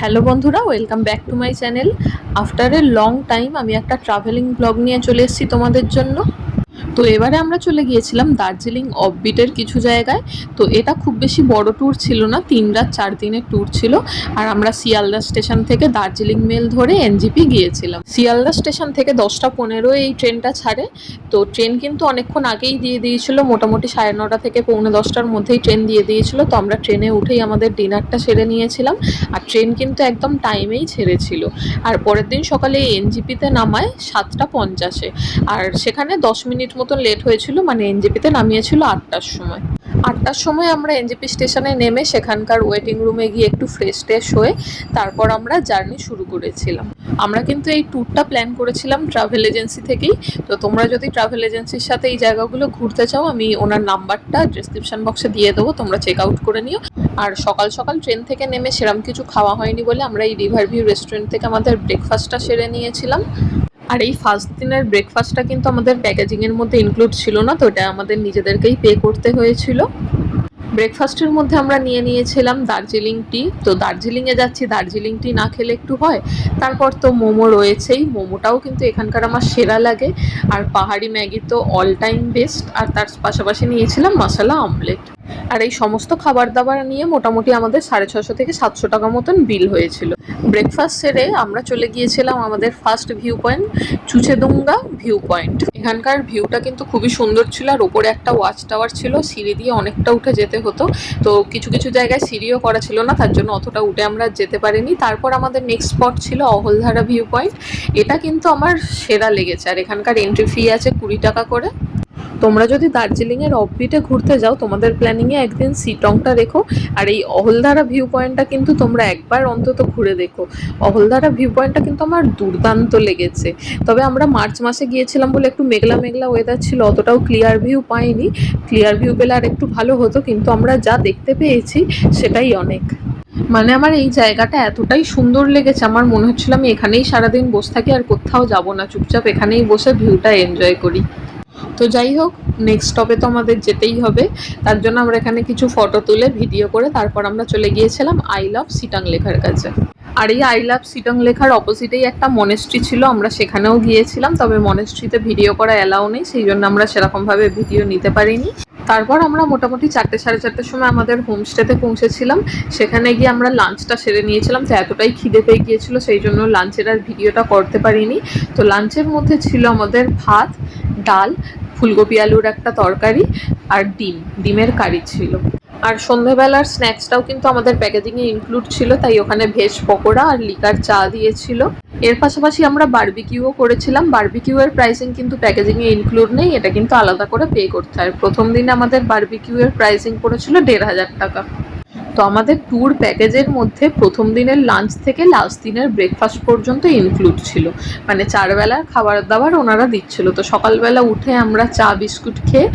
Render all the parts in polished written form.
Hello বন্ধুরা, welcome back to my channel. After a long time আমি একটা travelling blog নিয়ে চলে এসেছি তোমাদের জন্য। তো এবারে আমরা চলে গিয়েছিলাম দার্জিলিং অফবিটের কিছু জায়গায়। তো এটা খুব বেশি বড় ট্যুর ছিল না, 3 রাত 4 দিনের ট্যুর ছিল। আর আমরা শিয়ালদা স্টেশন থেকে দার্জিলিং মেল ধরে এনজিপি গিয়েছিলাম। শিয়ালদা স্টেশন থেকে 10টা 15 এই ট্রেনটা ছাড়ে। তো ট্রেন কিন্তু অনেকক্ষণ আগেই দিয়ে দিয়েছিল, মোটামুটি 9:30 থেকে 9:45টার মধ্যেই ট্রেন দিয়ে দিয়েছিল। তো আমরা ট্রেনে উঠেই আমাদের ডিনারটা সেরে নিয়েছিলাম। আর ট্রেন কিন্তু একদম টাইমেই ছেড়েছিল। আর পরের দিন সকালে এনজিপিতে নামায় 7টা 50-এ। আর সেখানে 10 মিনিট মতন লেট হয়েছিল, মানে এনজিপিতে নামিয়েছিল 8টার সময়। 8টার সময় আমরা এনজিপি স্টেশনে নেমে সেখানকার ওয়েটিং রুমে গিয়ে একটু ফ্রেশ হয়ে তারপর আমরা জার্নি শুরু করেছিলাম। আমরা কিন্তু এই ট্যুরটা প্ল্যান করেছিলাম ট্রাভেল এজেন্সি থেকেই। তো তোমরা যদি ট্রাভেল এজেন্সির সাথে এই জায়গাগুলো ঘুরতে চাও, আমি ওনার নাম্বারটা ডেসক্রিপশন বক্সে দিয়ে দেবো, তোমরা চেক আউট করে নিও। আর সকাল সকাল ট্রেন থেকে নেমে সেরকম কিছু খাওয়া হয়নি বলে আমরা এই রিভার ভিউ রেস্টুরেন্ট থেকে আমাদের ব্রেকফাস্টটা সেরে নিয়েছিলাম। আর এই ফার্স্ট দিনের ব্রেকফাস্টটা কিন্তু আমাদের প্যাকেজিংয়ের মধ্যে ইনক্লুড ছিল না, তো এটা আমাদের নিজেদেরকেই পে করতে হয়েছিল। ব্রেকফাস্টের মধ্যে আমরা নিয়ে নিয়েছিলাম দার্জিলিং টি। তো দার্জিলিংয়ে যাচ্ছি, দার্জিলিং টি না খেলে একটু হয়। তারপর তো মোমো রয়েছেই, মোমোটাও কিন্তু এখানকার আমার সেরা লাগে। আর পাহাড়ি ম্যাগি তো অল টাইম বেস্ট। আর তার পাশাপাশি নিয়েছিলাম মশলা অমলেট। আর এই সমস্ত খাবার দাবার নিয়ে মোটামুটি আমাদের 650 থেকে 700 টাকা মতন বিল হয়েছিল। ব্রেকফাস্ট সেরে আমরা চলে গিয়েছিলাম আমাদের first view point, Chuchedunga view point. এখানকার ভিউটা কিন্তু খুবই সুন্দর ছিল। আর ওপরে একটা ওয়াচ টাওয়ার ছিল, সিঁড়ি দিয়ে অনেকটা উঠে যেতে হতো। তো কিছু কিছু জায়গায় সিঁড়িও করা ছিল না, তার জন্য অতটা উঠে আমরা যেতে পারিনি। তারপর আমাদের নেক্সট স্পট ছিল অহলধারা ভিউ পয়েন্ট। এটা কিন্তু আমার সেরা লেগেছে। আর এখানকার এন্ট্রি ফি আছে 20 টাকা করে। তোমরা যদি দার্জিলিংয়ের অফবিটে ঘুরতে যাও, তোমাদের প্ল্যানিংয়ে একদিন সিটংটা রেখো। আর এই অহলধারা ভিউ পয়েন্টটা কিন্তু তোমরা একবার অন্তত ঘুরে দেখো। অহলধারা ভিউ পয়েন্টটা কিন্তু আমার দুর্দান্ত লেগেছে। তবে আমরা মার্চ মাসে গিয়েছিলাম বলে একটু মেঘলা মেঘলা ওয়েদার ছিল, অতটাও ক্লিয়ার ভিউ পাইনি। ক্লিয়ার ভিউ পেলে আর একটু ভালো হতো, কিন্তু আমরা যা দেখতে পেয়েছি সেটাই অনেক। মানে আমার এই জায়গাটা এতটাই সুন্দর লেগেছে, আমার মনে হচ্ছিল আমি এখানেই সারাদিন বসে থাকি আর কোথাও যাব না, চুপচাপ এখানেই বসে ভিউটা এনজয় করি। তো যাই হোক, নেক্সট স্টপে তো আমাদের যেতেই হবে। তার জন্য আমরা এখানে কিছু ফটো তুলে ভিডিও করে তারপর আমরা চলে গিয়েছিলাম আই লাভ সিটাং লেখার কাছে। আর এই আই লাভ সিটং লেখার অপোজিটেই একটা মনেস্ট্রি ছিল, আমরা সেখানেও গিয়েছিলাম। তবে মনেস্ট্রিতে ভিডিও করা অ্যালাউ নেই, সেই জন্য আমরা সেরকমভাবে ভিডিও নিতে পারিনি। তারপর আমরা মোটামুটি 4টে 4:30টার সময় আমাদের হোমস্টেতে পৌঁছেছিলাম। সেখানে গিয়ে আমরা লাঞ্চটা সেরে নিয়েছিলাম। তো এতটাই খিদে পেয়ে গিয়েছিল, সেই জন্য লাঞ্চের আর ভিডিওটা করতে পারিনি। তো লাঞ্চের মধ্যে ছিল আমাদের ভাত, ডাল, ফুলকপি আলুর একটা তরকারি আর ডিমের কারি ছিল। আর সন্ধ্যেবেলার স্ন্যাক্সটাও কিন্তু আমাদের প্যাকেজিংয়ে ইনক্লুড ছিল, তাই ওখানে ভেজ পকোড়া আর লিকার চা দিয়েছিল। এর পাশাপাশি আমরা বারবিকিউও করেছিলাম। বারবিকিউয়ের প্রাইসিং কিন্তু প্যাকেজিংয়ে ইনক্লুড নেই, এটা কিন্তু আলাদা করে পে করতে হয়। প্রথম দিনে আমাদের বারবিকিউয়ের প্রাইসিং পড়েছিল 1,500 টাকা। তো আমাদের ট্যুর প্যাকেজের মধ্যে প্রথম দিনের লাঞ্চ থেকে লাস্ট দিনের ব্রেকফাস্ট পর্যন্ত ইনক্লুড ছিল, মানে 4 বেলার খাবার দাবার ওনারা দিচ্ছিল। তো সকালবেলা উঠে আমরা চা বিস্কুট খেয়ে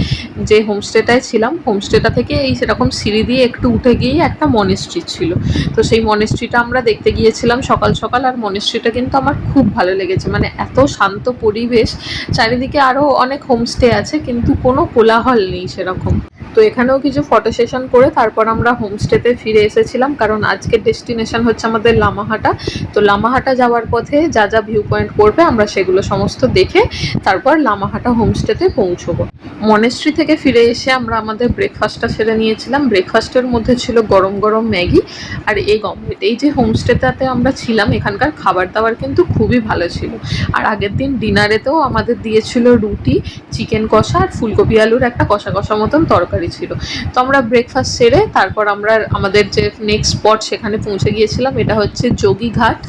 যে হোমস্টেটায় ছিলাম, হোমস্টেটা থেকে এই সেরকম সিঁড়ি দিয়ে একটু উঠে গিয়ে একটা মনেস্ট্রি ছিল। তো সেই মনেস্ট্রিটা আমরা দেখতে গিয়েছিলাম সকাল সকাল। আর মনেস্ট্রিটা কিন্তু আমার খুব ভালো লেগেছে, মানে এত শান্ত পরিবেশ। চারিদিকে আরও অনেক হোমস্টে আছে, কিন্তু কোনো কোলাহল নেই সেরকম। তো এখানেও কিছু ফটো সেশন করে তারপর আমরা হোমস্টেতে ফিরে এসেছিলাম, কারণ আজকের ডেস্টিনেশন হচ্ছে আমাদের লামাহাটা। তো লামাহাটা যাওয়ার পথে যা যা ভিউ পয়েন্ট পড়বে আমরা সেগুলো সমস্ত দেখে তারপর লামাহাটা হোমস্টেতে পৌঁছবো। মনেস্ট্রি থেকে ফিরে এসে আমরা আমাদের ব্রেকফাস্টটা সেরে নিয়েছিলাম। ব্রেকফাস্টের মধ্যে ছিল গরম গরম ম্যাগি আর এগ অমলেট। এই যে হোমস্টেটাতে আমরা ছিলাম, এখানকার খাবার দাবার কিন্তু খুবই ভালো ছিল। আর আগের দিন ডিনারেতেও আমাদের দিয়েছিল রুটি, চিকেন কষা আর ফুলকপি আলুর একটা কষা কষা মতন তরকারি ছিল। তো আমরা ব্রেকফাস্ট সেরে তারপর আমরা আমাদের যে নেক্সট স্পট সেখানে পৌঁছে গিয়েছিলাম, এটা হচ্ছে যোগীঘাট।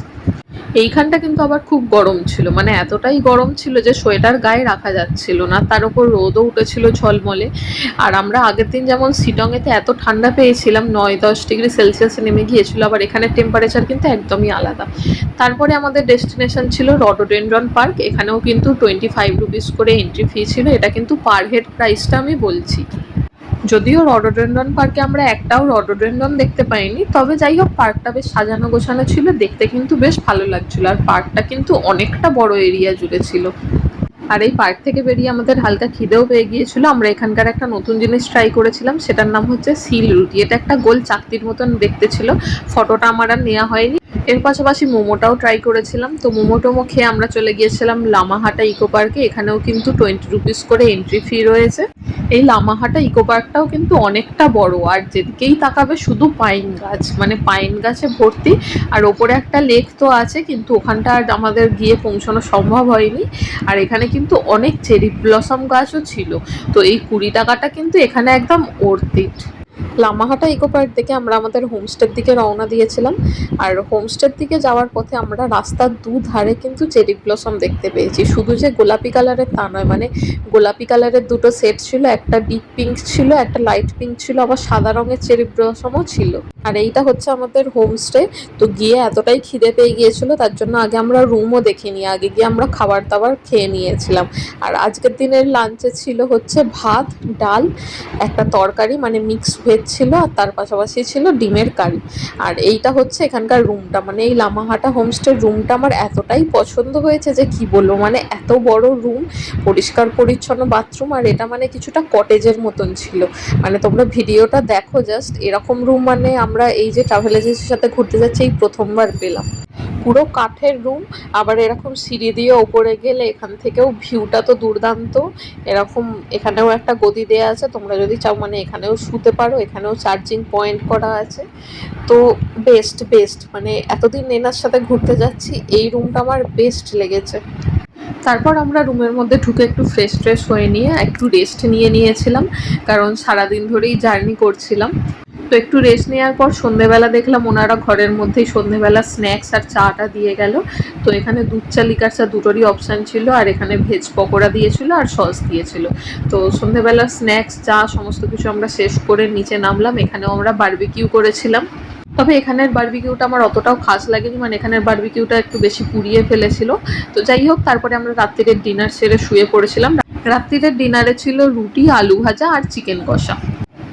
এইখানটা কিন্তু আবার খুব গরম ছিল, মানে এতটাই গরম ছিল যে সোয়েটার গায়ে রাখা যাচ্ছিল না, তার উপর রোদও উঠেছিল ঝলমলে। আর আমরা আগের দিন যেমন শিলংয়েতে এত ঠান্ডা পেয়েছিলাম, 9-10 ডিগ্রি সেলসিয়াসে নেমে গিয়েছিল, আবার এখানের টেম্পারেচার কিন্তু একদমই আলাদা। তারপরে আমাদের ডেস্টিনেশন ছিল রডোডেনড্রন পার্ক। এখানেও কিন্তু 25 রুপিস করে এন্ট্রি ফি ছিল। এটা কিন্তু পার হেড প্রাইসটা আমি বলছি। যদিও রডোডেনড্রন পার্কে আমরা একটাও রডোডেনড্রন দেখতে পাইনি, তবে যাই হোক পার্কটা বেশ সাজানো গোছানো ছিল, দেখতে কিন্তু বেশ ভালো লাগছিল। আর পার্কটা কিন্তু অনেকটা বড় এরিয়া জুড়ে ছিল। আর এই পার্ক থেকে বেরিয়ে আমাদের হালকা খিদেও পেয়ে গিয়েছিল। আমরা এখানকার একটা নতুন জিনিস ট্রাই করেছিলাম, সেটার নাম হচ্ছে সিল রুটি। এটা একটা গোল চাকতির মতন দেখতে ছিল, ফটোটা আমার আর নেওয়া হয়নি। এর পাশাপাশি মোমোটাও ট্রাই করেছিলাম। তো মোমো টোমো খেয়ে আমরা চলে গিয়েছিলাম লামাহাটা ইকো পার্কে। এখানেও কিন্তু 20 রুপিস করে এন্ট্রি ফি রয়েছে। এই লামাহাটা ইকো পার্কটাও কিন্তু অনেকটা বড়, আর যেদিকেই তাকাবে শুধু পাইন গাছ, মানে পাইন গাছে ভর্তি। আর ওপরে একটা লেক তো আছে, কিন্তু ওখানটা আর আমাদের গিয়ে পৌঁছানো সম্ভব হয়নি। আর এখানে কিন্তু অনেক চেরি ব্লসম গাছও ছিল। তো এই 20 টাকাটা কিন্তু এখানে একদম worth it. Lamahatta eco park থেকে আমরা আমাদের হোমস্টের দিকে রওনা দিয়েছিলাম। আর হোমস্টের দিকে যাওয়ার পথে আমরা রাস্তার দুধারে কিন্তু চেরি ব্লসম দেখতে পেয়েছি। শুধু যে গোলাপি কালারের তা নয়, মানে গোলাপি কালারের দুটো সেট ছিল, একটা ডিপ পিঙ্ক ছিল, একটা লাইট পিঙ্ক ছিল, আবার সাদা রঙের চেরি ব্লসমও ছিল। আর এইটা হচ্ছে আমাদের হোমস্টে। তো গিয়ে এতটাই খিদে পেয়ে গিয়েছিল, তার জন্য আগে আমরা রুমও দেখিনি, আগে গিয়ে আমরা খাবার দাবার খেয়ে নিয়েছিলাম। আর আজকের দিনের লাঞ্চে ছিল হচ্ছে ভাত, ডাল, একটা তরকারি মানে মিক্স ভেজ ছিল, আর তার পাশাপাশি ছিল ডিমের কারি। আর এইটা হচ্ছে এখানকার রুমটা, মানে এই লামাহাটা হোমস্টের রুমটা আমার এতটাই পছন্দ হয়েছে যে কি বলবো, মানে এত বড় রুম, পরিষ্কার পরিচ্ছন্ন বাথরুম, আর এটা মানে কিছুটা কটেজের মতন ছিল। মানে তোমরা ভিডিওটা দেখো জাস্ট, এরকম রুম মানে আমরা এই যে ট্রাভেল এজেন্সির সাথে ঘুরতে যাচ্ছি এই প্রথমবার পেলাম। পুরো কাঠের রুম, আবার এরকম সিঁড়ি দিয়ে ওপরে গেলে এখান থেকেও ভিউটা তো দুর্দান্ত। এরকম এখানেও একটা গদি দেয়া আছে, তোমরা যদি চাও মানে এখানেও শুতে পারো, এখানেও চার্জিং পয়েন্ট করা আছে। তো বেস্ট বেস্ট, মানে এতদিন নেনার সাথে ঘুরতে যাচ্ছি, এই রুমটা আমার বেস্ট লেগেছে। তারপর আমরা রুমের মধ্যে ঢুকে একটু ফ্রেশ ট্রেশ হয়ে নিয়ে একটু রেস্ট নিয়েছিলাম, কারণ সারাদিন ধরেই জার্নি করছিলাম। তো একটু রেস্ট নেওয়ার পর সন্ধেবেলা দেখলাম ওনারা ঘরের মধ্যেই সন্ধেবেলা স্ন্যাক্স আর চাটা দিয়ে গেল। তো এখানে দুধ চা লিকার চা দুটোরই অপশান ছিল, আর এখানে ভেজ পকোড়া দিয়েছিল আর সস দিয়েছিল। তো সন্ধেবেলা স্ন্যাক্স চা সমস্ত কিছু আমরা শেষ করে নিচে নামলাম। এখানেও আমরা বারবিকিউ করেছিলাম। তবে এখানের বারবিকিউটা আমার অতটাও খাস লাগেনি, মানে এখানের বারবিকিউটা একটু বেশি পুড়িয়ে ফেলেছিল। তো যাই হোক, তারপরে আমরা রাত্রিরের ডিনার সেরে শুয়ে পড়েছিলাম। রাত্রিরের ডিনারে ছিল রুটি, আলু ভাজা আর চিকেন কষা।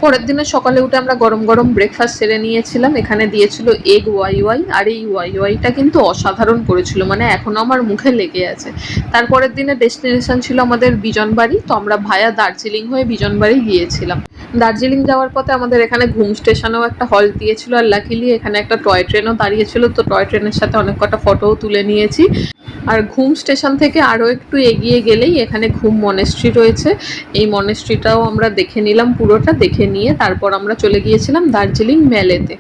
পরের দিনে সকালে উঠে আমরা গরম গরম ব্রেকফাস্ট সেরে নিয়েছিলাম। এখানে দিয়েছিল এগ ওয়াই, আর এই ওয়াইটা কিন্তু অসাধারণ করেছিল, মানে এখনো আমার মুখে লেগে আছে। তারপরের দিনে ডেস্টিনেশন ছিল আমাদের বিজনবাড়ি। তো আমরা ভায়া দার্জিলিং হয়ে বিজনবাড়ি গিয়েছিলাম। দার্জিলিং যাওয়ার পথে আমাদের এখানে ঘুম স্টেশনেও একটা হল্ট দিয়েছিল, আর লাকিলি এখানে একটা টয় ট্রেনও দাঁড়িয়েছিল। তো টয় ট্রেনের সাথে অনেক কটা ফটোও তুলে নিয়েছি। আর ঘুম স্টেশন থেকে আরও একটু এগিয়ে গেলেই এখানে ঘুম মনেস্ট্রি রয়েছে। এই মনেস্ট্রিটাও আমরা দেখে নিলাম, পুরোটা দেখে নিয়ে তারপর আমরা চলে গিয়েছিলাম দার্জিলিং মেলেতে।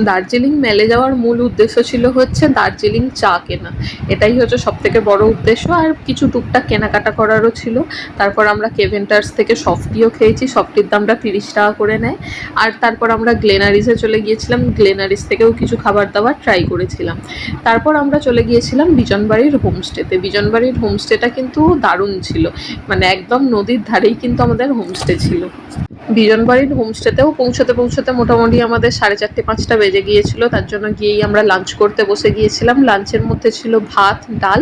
দার্জিলিং মেলে যাওয়ার মূল উদ্দেশ্য ছিল হচ্ছে দার্জিলিং চা কেনা, এটাই হচ্ছে সবথেকে বড় উদ্দেশ্য। আর কিছু টুকটাক কেনাকাটা করারও ছিল। তারপর আমরা কেভেন্টার্স থেকে সফটিও খেয়েছি, সফটির দামটা 30 টাকা করে নেয়। আর তারপর আমরা গ্লেনারিসে চলে গিয়েছিলাম, গ্লেনারিস থেকেও কিছু খাবার দাবার ট্রাই করেছিলাম। তারপর আমরা চলে গিয়েছিলাম বিজনবাড়ির হোমস্টেতে। বিজনবাড়ির হোমস্টেটা কিন্তু দারুণ ছিল, মানে একদম নদীর ধারেই কিন্তু আমাদের হোমস্টে ছিল। বিজনবাড়ির হোমস্টেতেও পৌঁছতে মোটামুটি আমাদের 4:30-5টা বেজে গিয়েছিল। তার জন্য গিয়েই আমরা লাঞ্চ করতে বসে গিয়েছিলাম। লাঞ্চের মধ্যে ছিল ভাত, ডাল,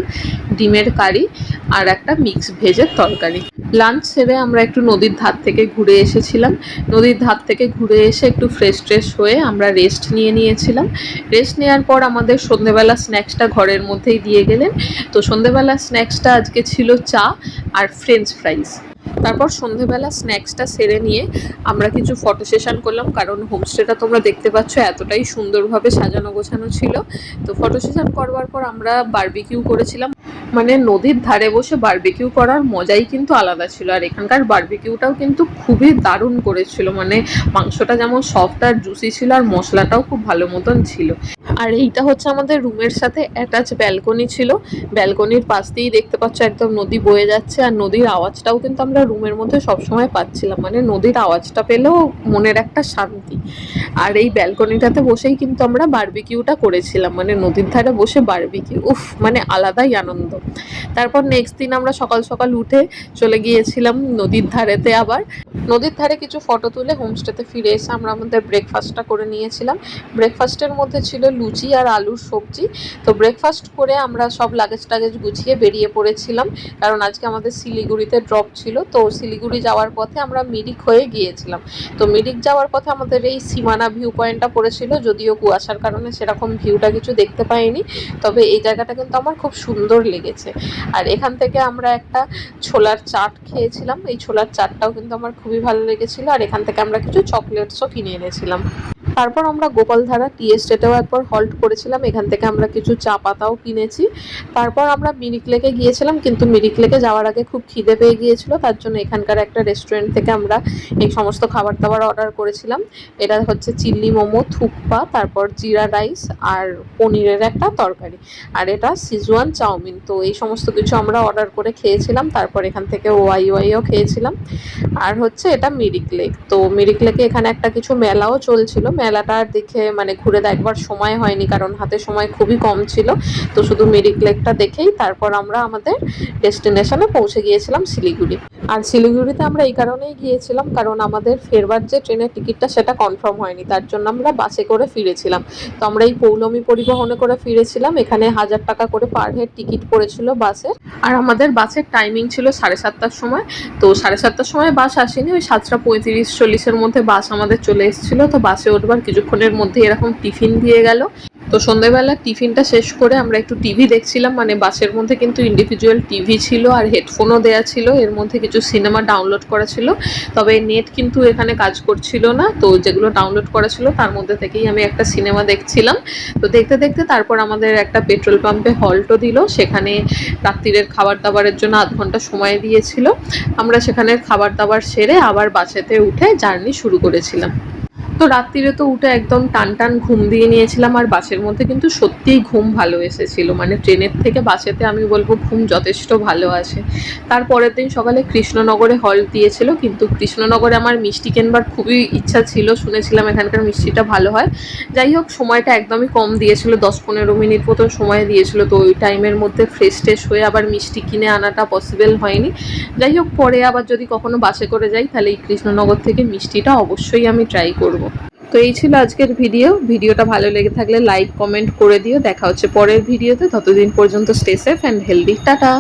ডিমের কারি আর একটা মিক্স ভেজের তরকারি। লাঞ্চ সেরে আমরা একটু নদীর ধার থেকে ঘুরে এসেছিলাম। নদীর ধার থেকে ঘুরে এসে একটু ফ্রেশ ট্রেশ হয়ে আমরা রেস্ট নিয়েছিলাম। রেস্ট নেওয়ার পর আমাদের সন্ধেবেলা স্ন্যাক্সটা ঘরের মধ্যেই দিয়ে গেলেন। তো সন্ধেবেলা স্ন্যাক্সটা আজকে ছিল চা আর ফ্রেঞ্চ ফ্রাইজ। তারপর সন্ধেবেলা স্ন্যাক্সটা সেরে নিয়ে আমরা কিছু ফটো সেশন করলাম, কারণ হোমস্টেটা তোমরা দেখতে পাচ্ছ এতটাই সুন্দরভাবে সাজানো গোছানো ছিল। তো ফটো সেশন করবার পর আমরা বারবিকিউ করেছিলাম। মানে নদীর ধারে বসে বারবিকিউ করার মজাই কিন্তু আলাদা ছিল। আর এখানকার বারবিকিউটাও কিন্তু খুবই দারুণ করেছিল, মানে মাংসটা যেমন সফট আর জুসি ছিল, আর মশলাটাও খুব ভালো মতন ছিল। আর এইটা হচ্ছে আমাদের রুমের সাথে অ্যাটাচ ব্যালকনি ছিল। ব্যালকনির পাশ দিয়েই দেখতে পাচ্ছ একদম নদী বয়ে যাচ্ছে, আর নদীর আওয়াজটাও কিন্তু আমরা রুমের মধ্যে সবসময় পাচ্ছিলাম, মানে নদীর আওয়াজটা পেলেও মনের একটা শান্তি। আর এই ব্যালকনিটাতে বসেই কিন্তু আমরা বারবিকিউটা করেছিলাম, মানে নদীর ধারে বসে বারবিকিউ, উফ, মানে আলাদাই আনন্দ। তারপর নেক্সট দিন আমরা সকাল সকাল উঠে চলে গিয়েছিলাম নদীর ধারেতে। আবার নদীর ধারে কিছু ফটো তুলে হোমস্টেতে ফিরে এসে আমরা আমাদের ব্রেকফাস্টটা করে নিয়েছিলাম। ব্রেকফাস্টের মধ্যে ছিল লুচি আর আলুর সবজি। তো ব্রেকফাস্ট করে আমরা সব লাগেজ টাগেজ গুছিয়ে বেরিয়ে পড়েছিলাম, কারণ আজকে আমাদের শিলিগুড়িতে ড্রপ ছিল। তো শিলিগুড়ি যাওয়ার পথে আমরা মিরিক হয়ে গিয়েছিলাম। তো মিরিক যাওয়ার পথে আমাদের এই সীমানা ভিউ পয়েন্টটা পড়েছিল, যদিও কুয়াশার কারণে সেরকম ভিউটা কিছু দেখতে পাইনি। তবে এই জায়গাটা কিন্তু আমার খুব সুন্দর লেগেছে। আর এখান থেকে আমরা একটা ছোলার চাট খেয়েছিলাম, এই ছোলার চাটটাও কিন্তু আমার খুবই ভালো লেগেছিল। আর এখান থেকে আমরা কিছু চকলেটসও কিনে এনেছিলাম। তারপর আমরা গোপালধারা টি এস্টেটেও একবার হল্ট করেছিলাম, এখান থেকে আমরা কিছু চা পাতাও কিনেছি। তারপর আমরা মিরিক লেকে গিয়েছিলাম, কিন্তু মিরিক লেকে যাওয়ার আগে খুব খিদে পেয়ে গিয়েছিল, তার জন্য এখানকার একটা রেস্টুরেন্ট থেকে আমরা এই সমস্ত খাবার দাবার অর্ডার করেছিলাম। এটা হচ্ছে চিল্লি মোমো, থুকপা, তারপর জিরা রাইস আর পনিরের একটা তরকারি, আর এটা সিজুয়ান চাউমিন। তো এই সমস্ত কিছু আমরা অর্ডার করে খেয়েছিলাম। তারপর এখান থেকে ওয়াইও খেয়েছিলাম। আর হচ্ছে এটা মিরিক লেক। তো মিরিক লেকে এখানে একটা কিছু মেলাও চলছিল, মেলাটা আর দেখে মানে ঘুরে দেখবার সময় হয়নি, কারণ হাতে সময় খুবই কম ছিল। তো শুধু মিরিক লেকটা দেখেই তারপর আমরা আমাদের ডেস্টিনেশনে পৌঁছে গিয়েছিলাম শিলিগুড়ি। আর শিলিগুড়িতে আমরা এই কারণেই গিয়েছিলাম, কারণ আমাদের ফেরবার যে ট্রেনের টিকিটটা সেটা কনফার্ম হয়নি, তার জন্য আমরা বাসে করে ফিরেছিলাম। তো আমরা এই পৌলমী পরিবহনে করে ফিরেছিলাম। এখানে 1000 টাকা করে পার হেড টিকিট পড়েছিল বাসে। আর আমাদের বাসের টাইমিং ছিল 7:30টার সময়। তো 7:30টার সময় বাস আসেনি, ওই 7:35-40-এর মধ্যে বাস আমাদের চলে এসেছিলো। তো বাসে উঠবার কিছুক্ষণের মধ্যে এরকম টিফিন দিয়ে গেল। তো সন্ধ্যেবেলা টিফিনটা শেষ করে আমরা একটু টিভি দেখছিলাম, মানে বাসের মধ্যে কিন্তু ইন্ডিভিজুয়াল টিভি ছিল আর হেডফোনও দেওয়া ছিল, এর মধ্যে কিছু সিনেমা ডাউনলোড করা ছিল। তবে নেট কিন্তু এখানে কাজ করছিল না, তো যেগুলো ডাউনলোড করা ছিল তার মধ্যে থেকেই আমি একটা সিনেমা দেখছিলাম। তো দেখতে দেখতে তারপর আমাদের একটা পেট্রোল পাম্পে হল্টও দিল, সেখানে রাত্রিরের খাবার দাবারের জন্য 0.5 ঘন্টা সময় দিয়েছিল। আমরা সেখানে খাবার দাবার সেরে আবার বাসেতে উঠে জার্নি শুরু করেছিলাম। তো রাত্রিরে তো উঠে একদম টান টান ঘুম দিয়ে নিয়েছিলাম, আর বাসের মধ্যে কিন্তু সত্যিই ঘুম ভালো এসেছিল, মানে ট্রেনের থেকে বাসেতে আমি বলবো ঘুম যথেষ্ট ভালো আসে। তারপরের দিন সকালে কৃষ্ণনগরে হল্ট দিয়েছিল, কিন্তু কৃষ্ণনগরে আমার মিষ্টি কেনবার খুবই ইচ্ছা ছিল, শুনেছিলাম এখানকার মিষ্টিটা ভালো হয়। যাই হোক, সময়টা একদমই কম দিয়েছিল, 10-15 মিনিট মতো সময় দিয়েছিল। তো ওই টাইমের মধ্যে ফ্রেশ ট্রেশ হয়ে আবার মিষ্টি কিনে আনাটা পসিবল হয়নি। যাই হোক, পরে আবার যদি কখনো বাসে করে যাই তাহলে এই কৃষ্ণনগর থেকে মিষ্টিটা অবশ্যই আমি ট্রাই করব। তো এই ছিল আজকের ভিডিওটা ভালো লেগে থাকলে লাইক কমেন্ট করে দিও। দেখা হচ্ছে পরের ভিডিওতে, ততদিন পর্যন্ত stay safe and healthy. Tata.